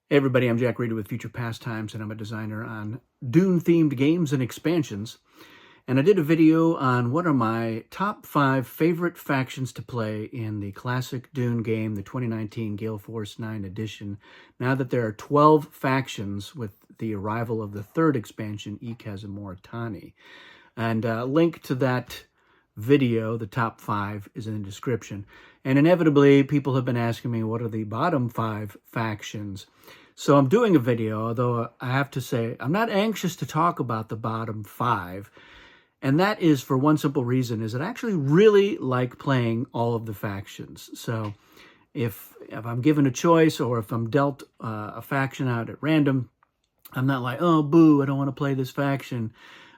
Hey everybody, I'm Jack Reeder with Future Pastimes, and I'm a designer on Dune-themed games and expansions. And I did a video on what are my top 5 favorite factions to play in the classic Dune game, the 2019 Gale Force 9 edition, now that there are 12 factions with the arrival of the third expansion, Ikaz and Moritani. And a link to that video, the top 5, is in the description. And inevitably, people have been asking me, what are the bottom 5 factions? So I'm doing a video, although I have to say, I'm not anxious to talk about the bottom 5. And that is for one simple reason, is that I actually really like playing all of the factions. So if I'm given a choice, or if I'm dealt a faction out at random, I'm not like, oh, boo, I don't want to play this faction.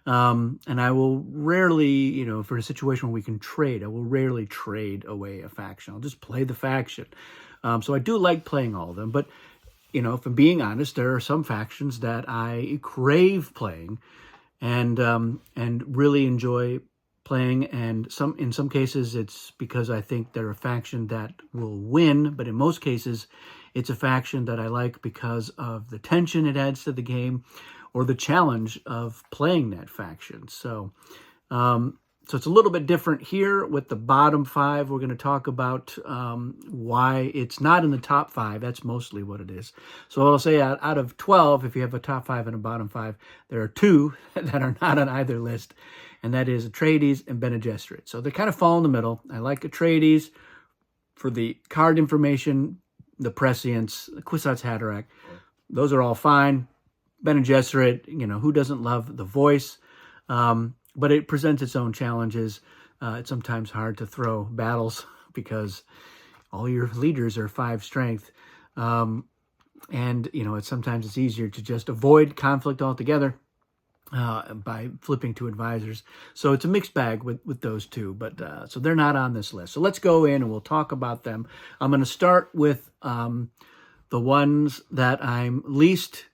And I will rarely, for a situation where we can trade, I will rarely trade away a faction. I'll just play the faction. So I do like playing all of them. But, if I'm being honest, there are some factions that I crave playing and really enjoy playing. And in some cases, it's because I think they're a faction that will win. But in most cases, it's a faction that I like because of the tension it adds to the game, or the challenge of playing that faction. So it's a little bit different here with the bottom 5. We're going to talk about why it's not in the top 5. That's mostly what it is. So I'll say out of 12, if you have a top 5 and a bottom 5, there are 2 that are not on either list, and that is Atreides and Bene Gesserit. So they kind of fall in the middle. I like Atreides for the card information, the prescience, the Kwisatz Haderach. Those are all fine. Bene Gesserit, who doesn't love the voice? But it presents its own challenges. It's sometimes hard to throw battles because all your leaders are 5 strength. And, sometimes it's easier to just avoid conflict altogether by flipping to advisors. So it's a mixed bag with those 2, but so they're not on this list. So let's go in and we'll talk about them. I'm going to start with the ones that I'm least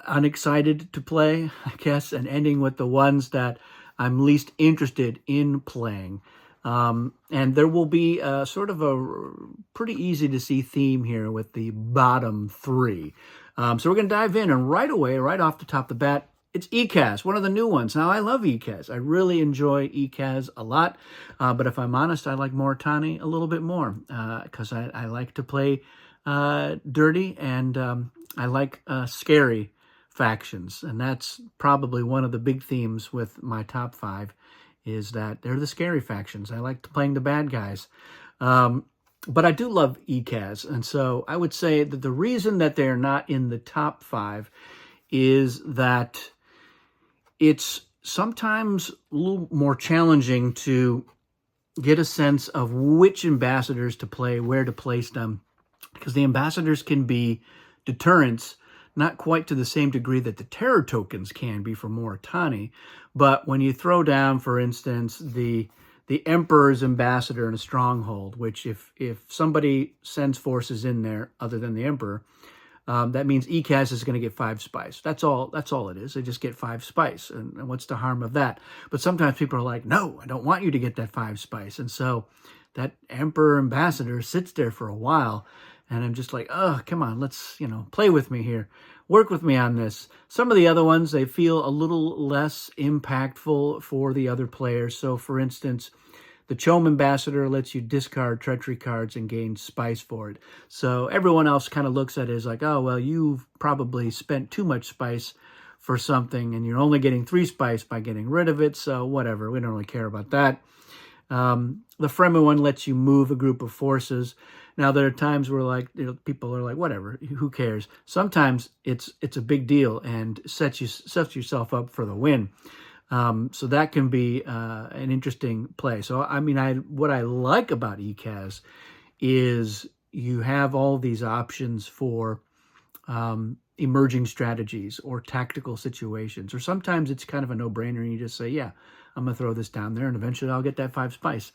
unexcited to play, I guess, and ending with the ones that I'm least interested in playing. And there will be sort of a pretty easy to see theme here with the bottom 3. So we're going to dive in, and right away, right off the top of the bat, it's Ikaz, one of the new ones. Now, I love Ikaz. I really enjoy Ikaz a lot. But if I'm honest, I like Moritani a little bit more because I like to play dirty, and I like scary factions. And that's probably one of the big themes with my top 5, is that they're the scary factions. I like playing the bad guys. But I do love Ikaz. And so I would say that the reason that they're not in the top 5 is that it's sometimes a little more challenging to get a sense of which ambassadors to play, where to place them, because the ambassadors can be deterrents, not quite to the same degree that the terror tokens can be for Moritani. But when you throw down, for instance, the Emperor's ambassador in a stronghold, which if somebody sends forces in there other than the Emperor, that means Ikaz is going to get 5 spice. That's all it is. They just get 5 spice. And what's the harm of that? But sometimes people are like, no, I don't want you to get that 5 spice. And so that Emperor ambassador sits there for a while. And I'm just like, oh, come on, let's, play with me here. Work with me on this. Some of the other ones, they feel a little less impactful for the other players. So, for instance, the Chom Ambassador lets you discard treachery cards and gain spice for it. So everyone else kind of looks at it as like, oh, well, you've probably spent too much spice for something, and you're only getting 3 spice by getting rid of it. So whatever, we don't really care about that. The Fremen one lets you move a group of forces. Now, there are times where people are like, whatever, who cares? Sometimes it's a big deal and sets yourself up for the win. So that can be an interesting play. So, what I like about Ikaz is you have all these options for emerging strategies or tactical situations. Or sometimes it's kind of a no-brainer and you just say, yeah, I'm going to throw this down there and eventually I'll get that 5 spice.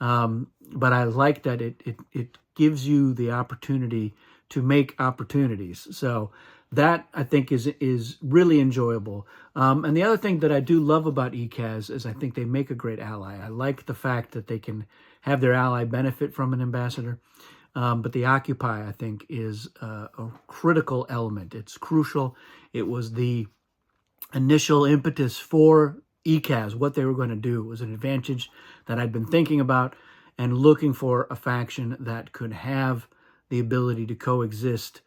But I like that it gives you the opportunity to make opportunities. So that, I think, is really enjoyable. And the other thing that I do love about Ikaz is I think they make a great ally. I like the fact that they can have their ally benefit from an ambassador. But the Occupy, I think, is a critical element. It's crucial. It was the initial impetus for ECAS, what they were going to do. It was an advantage that I'd been thinking about and looking for a faction that could have the ability to coexist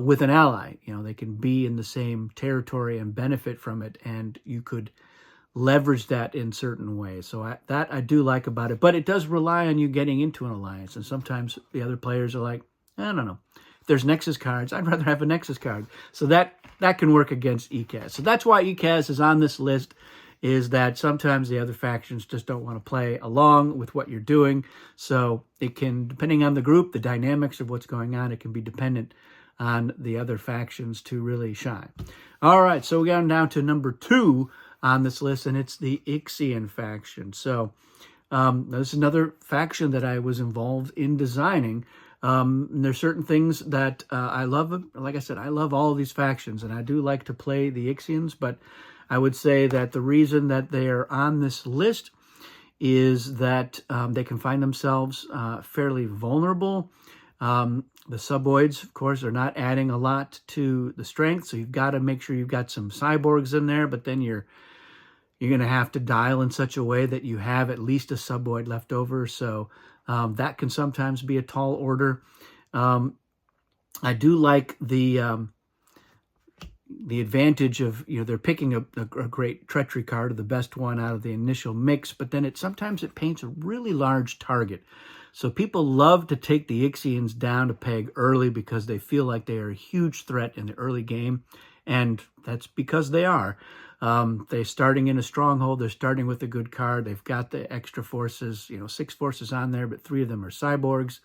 with an ally. You know, they can be in the same territory and benefit from it, and you could leverage that in certain ways. So that I do like about it, but it does rely on you getting into an alliance, and sometimes the other players are like, I don't know, if there's Nexus cards, I'd rather have a Nexus card. So that can work against ECAS. So that's why ECAS is on this list, is that sometimes the other factions just don't want to play along with what you're doing. So it can, depending on the group, the dynamics of what's going on, it can be dependent on the other factions to really shine. All right, so we got down to number 2 on this list, and it's the Ixian faction. So this is another faction that I was involved in designing. There's certain things that I love. Like I said, I love all of these factions, and I do like to play the Ixians, but I would say that the reason that they are on this list is that they can find themselves fairly vulnerable. The suboids, of course, are not adding a lot to the strength, so you've got to make sure you've got some cyborgs in there, but then you're going to have to dial in such a way that you have at least a suboid left over, so that can sometimes be a tall order. I do like the advantage of, you know, they're picking a great treachery card, the best one out of the initial mix, but then sometimes it paints a really large target. So people love to take the Ixians down a peg early because they feel like they are a huge threat in the early game, and that's because they are. They're starting in a stronghold. They're starting with a good card. They've got the extra forces, 6 forces on there, but 3 of them are cyborgs.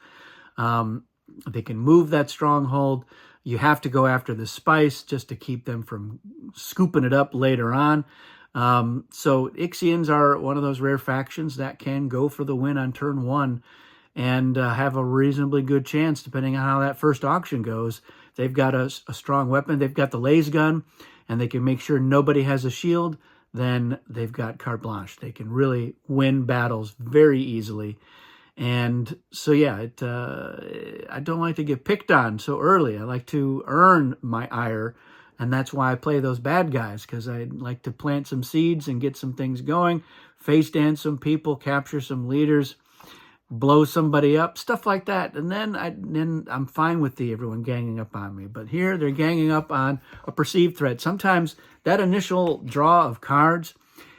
They can move that stronghold. You have to go after the spice just to keep them from scooping it up later on. So Ixians are one of those rare factions that can go for the win on turn 1 and have a reasonably good chance, depending on how that first auction goes. They've got a strong weapon. They've got the laser gun, and they can make sure nobody has a shield. Then they've got carte blanche. They can really win battles very easily. And so, yeah, I don't like to get picked on so early. I like to earn my ire, and that's why I play those bad guys, because I like to plant some seeds and get some things going, face dance some people, capture some leaders, blow somebody up, stuff like that. And then I'm fine with everyone ganging up on me. But here they're ganging up on a perceived threat. Sometimes that initial draw of cards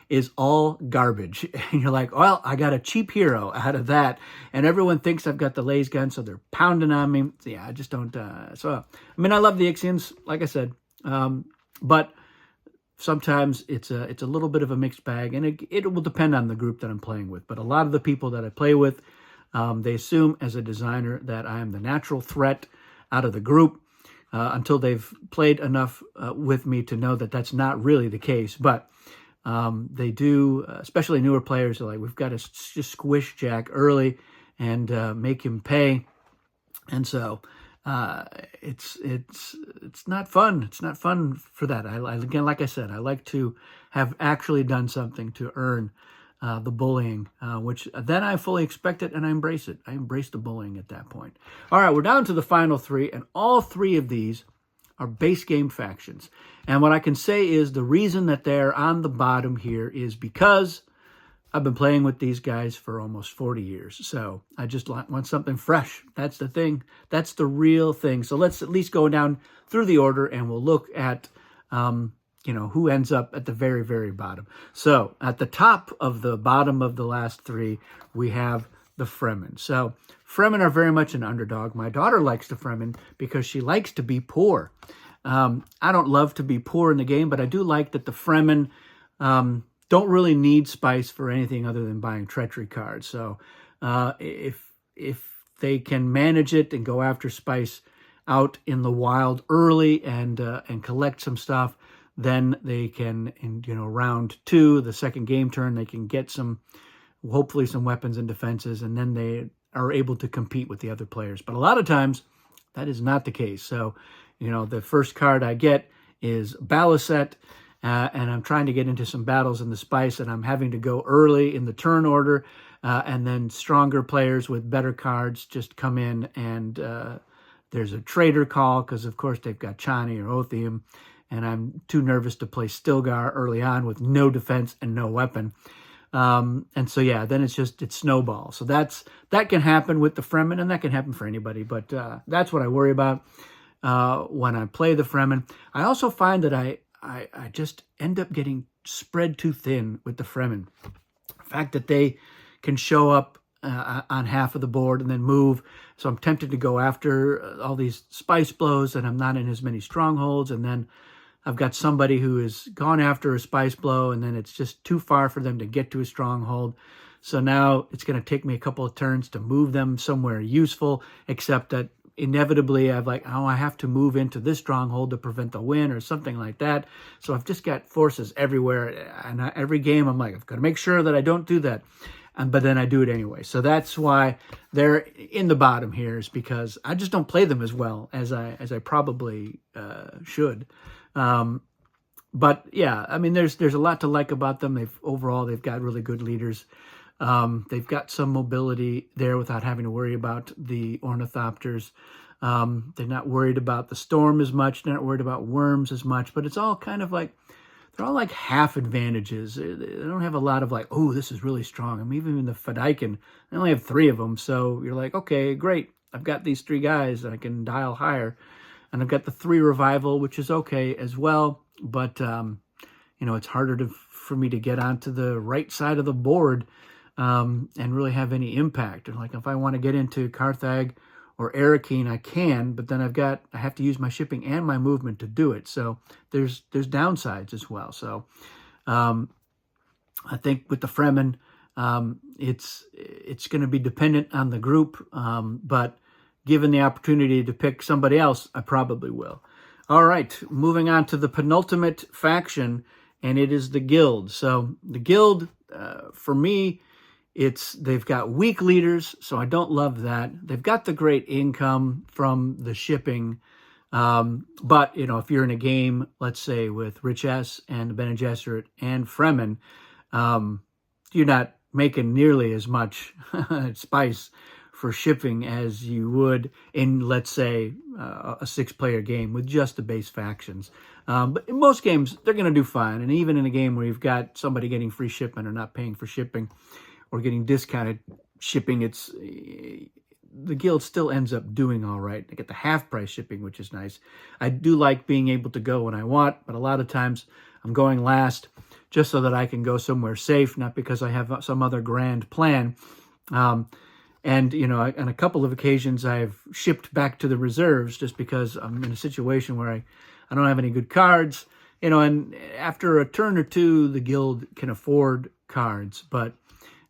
is all garbage. And you're like, well, I got a cheap hero out of that. And everyone thinks I've got the laser gun, so they're pounding on me. So yeah, I just don't. I love the Ixians, like I said. But sometimes it's a little bit of a mixed bag, and it will depend on the group that I'm playing with. But a lot of the people that I play with, they assume as a designer that I am the natural threat out of the group until they've played enough with me to know that that's not really the case. But they do, especially newer players, are like, we've got to just squish Jack early and make him pay. And so it's not fun. It's not fun for that. Again, like I said, I like to have actually done something to earn the bullying, which then I fully expect it and I embrace it. I embrace the bullying at that point. All right, we're down to the final 3, and all 3 of these are base game factions. And what I can say is the reason that they're on the bottom here is because I've been playing with these guys for almost 40 years. So I just want something fresh. That's the thing. That's the real thing. So let's at least go down through the order, and we'll look at who ends up at the very, very bottom. So at the top of the bottom of the last 3, we have the Fremen. So Fremen are very much an underdog. My daughter likes the Fremen because she likes to be poor. I don't love to be poor in the game, but I do like that the Fremen don't really need spice for anything other than buying treachery cards. So if they can manage it and go after spice out in the wild early and collect some stuff, then they can, in round 2, the second game turn, they can get hopefully some weapons and defenses, and then they are able to compete with the other players. But a lot of times that is not the case. So, the first card I get is Balisette, and I'm trying to get into some battles in the spice, and I'm having to go early in the turn order. and then stronger players with better cards just come in, and there's a trader call because, of course, they've got Chani or Othium, and I'm too nervous to play Stilgar early on with no defense and no weapon. And so, yeah, then it's snowball. So that can happen with the Fremen, and that can happen for anybody. But that's what I worry about when I play the Fremen. I also find that I just end up getting spread too thin with the Fremen. The fact that they can show up on half of the board and then move. So I'm tempted to go after all these spice blows, and I'm not in as many strongholds. And then I've got somebody who has gone after a spice blow, and then it's just too far for them to get to a stronghold. So now it's going to take me a couple of turns to move them somewhere useful, except that inevitably I have to move into this stronghold to prevent the win or something like that. So I've just got forces everywhere, and every game I'm like, I've got to make sure that I don't do that. But then I do it anyway. So that's why they're in the bottom here, is because I just don't play them as well as I probably should. But yeah, I mean, there's a lot to like about them. They've got really good leaders. They've got some mobility there without having to worry about the ornithopters. They're not worried about the storm as much. They're not worried about worms as much. But it's all kind of like, they're all like half advantages. They don't have a lot of like, oh, this is really strong. I mean, even in the Fedaykin, I only have 3 of them. So you're like, okay, great. I've got these 3 guys that I can dial higher. And I've got the 3 revival, which is okay as well. But, it's harder for me to get onto the right side of the board and really have any impact. And like if I want to get into Carthag or Arakeen, I can, but then I have to use my shipping and my movement to do it. So there's downsides as well. So I think with the Fremen, it's going to be dependent on the group, but given the opportunity to pick somebody else, I probably will. All right, moving on to the penultimate faction, and it is the Guild. So the Guild, for me, they've got weak leaders, so I don't love that. They've got the great income from the shipping, but if you're in a game, let's say with Rich S and Bene Gesserit and Fremen, you're not making nearly as much spice for shipping as you would in, let's say, a 6-player game with just the base factions. But in most games, they're going to do fine. And even in a game where you've got somebody getting free shipment or not paying for shipping or getting discounted shipping, the Guild still ends up doing all right. They get the half-price shipping, which is nice. I do like being able to go when I want, but a lot of times I'm going last just so that I can go somewhere safe, not because I have some other grand plan. And, on a couple of occasions, I've shipped back to the reserves just because I'm in a situation where I don't have any good cards. And after a turn or 2, the Guild can afford cards. But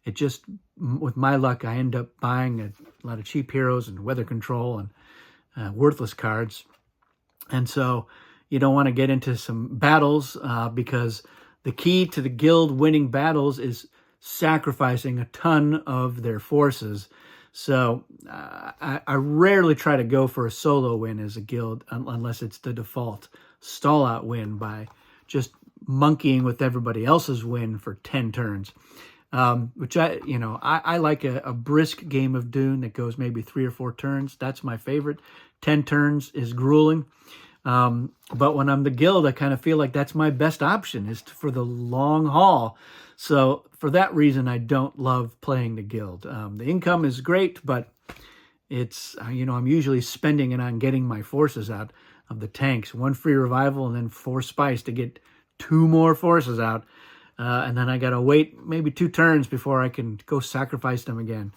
it just, with my luck, I end up buying a lot of cheap heroes and weather control and worthless cards. And so you don't want to get into some battles because the key to the Guild winning battles is sacrificing a ton of their forces. So I rarely try to go for a solo win as a Guild unless it's the default stall out win by just monkeying with everybody else's win for 10 turns. Which I like a brisk game of Dune that goes maybe 3 or 4 turns. That's my favorite. 10 turns is grueling. But when I'm the Guild, I kind of feel like that's my best option, is for the long haul. So for that reason, I don't love playing the Guild. The income is great, but it's, I'm usually spending it on getting my forces out of the tanks. 1 free revival and then 4 spice to get 2 more forces out. And then I got to wait maybe 2 turns before I can go sacrifice them again.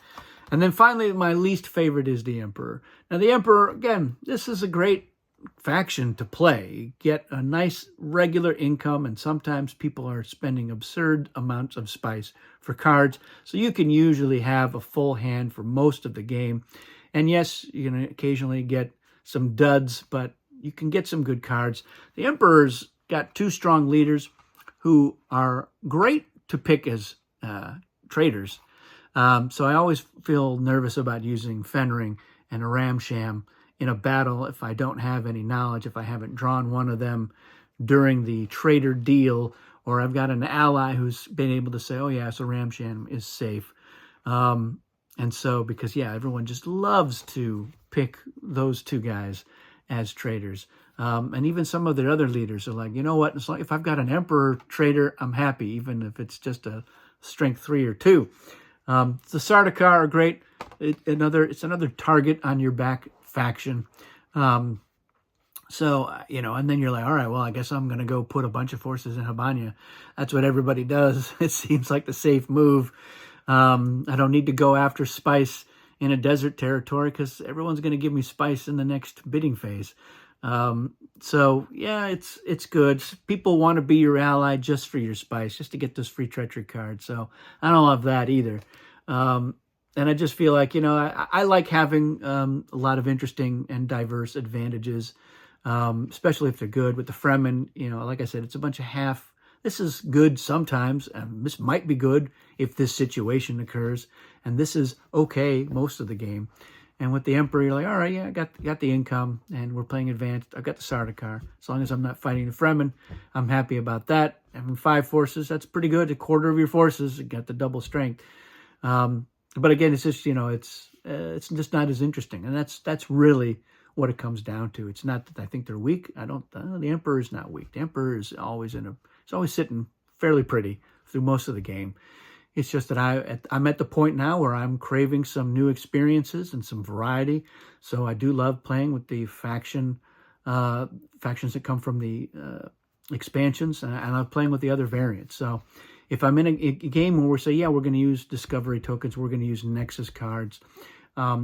And then finally, my least favorite is the Emperor. Now, the Emperor, again, this is a great faction to play. You get a nice regular income, and sometimes people are spending absurd amounts of spice for cards. So you can usually have a full hand for most of the game. And yes, you can occasionally get some duds, but you can get some good cards. The Emperor's got 2 strong leaders who are great to pick as traders. So I always feel nervous about using Fenring and a Ramsham in a battle if I don't have any knowledge, if I haven't drawn one of them during the trader deal, or I've got an ally who's been able to say, oh yeah, so Ramsham is safe. And so, because yeah, everyone just loves to pick those two guys as traders. And even some of their other leaders are like, you know what? It's like if I've got an Emperor trader, I'm happy, even if it's just a strength 3 or 2. The Sardaukar are great. It's another target on your back faction. So, and then you're like, all right, well, I guess I'm going to go put a bunch of forces in Habanya. That's what everybody does. It seems like the safe move. I don't need to go after spice in a desert territory because everyone's going to give me spice in the next bidding phase. So yeah, it's good. People want to be your ally just for your spice, just to get those free treachery cards. So I don't love that either. And I just feel like, I like having a lot of interesting and diverse advantages, especially if they're good. With the Fremen, like I said, it's a bunch of half. This is good sometimes, and this might be good if this situation occurs, and this is okay most of the game. And with the Emperor, you're like, all right, yeah, I got the income, and we're playing advanced. I've got the Sardaukar. As long as I'm not fighting the Fremen, I'm happy about that. Having 5 forces, that's pretty good. A quarter of your forces, you got the double strength. But again, it's just, it's just not as interesting. And that's really what it comes down to. It's not that I think they're weak. The Emperor is not weak. The Emperor is always sitting fairly pretty through most of the game. It's just that I'm at the point now where I'm craving some new experiences and some variety. So I do love playing with the factions that come from the expansions, and I love playing with the other variants. So if I'm in a game where we say, yeah, we're going to use discovery tokens, we're going to use Nexus cards,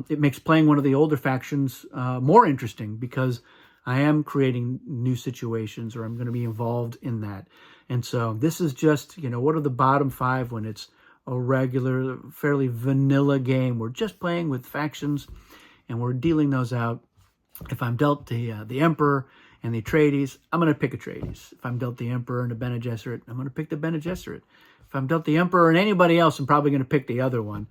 it makes playing one of the older factions more interesting because I am creating new situations, or I'm going to be involved in that. And so this is just, what are the bottom 5 when it's a regular, fairly vanilla game? We're just playing with factions, and we're dealing those out. If I'm dealt the Emperor and the Atreides, I'm going to pick Atreides. If I'm dealt the Emperor and the Bene Gesserit, I'm going to pick the Bene Gesserit. If I'm dealt the Emperor and anybody else, I'm probably going to pick the other one.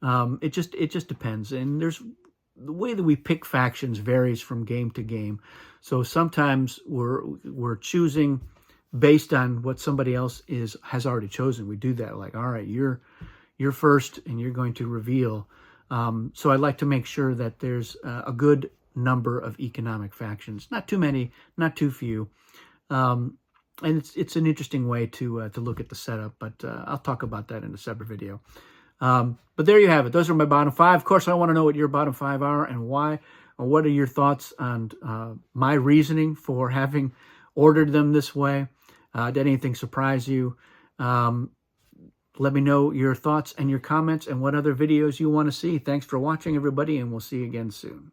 It just depends. And the way that we pick factions varies from game to game. So sometimes we're choosing based on what somebody else has already chosen. We do that, like, all right, you're first and you're going to reveal. So I like to make sure that there's a good number of economic factions, not too many, not too few. And it's an interesting way to look at the setup, but I'll talk about that in a separate video. But there you have it. Those are my bottom 5. Of course, I want to know what your bottom 5 are and why. Or what are your thoughts on my reasoning for having ordered them this way? Did anything surprise you? Let me know your thoughts and your comments and what other videos you want to see. Thanks for watching, everybody, and we'll see you again soon.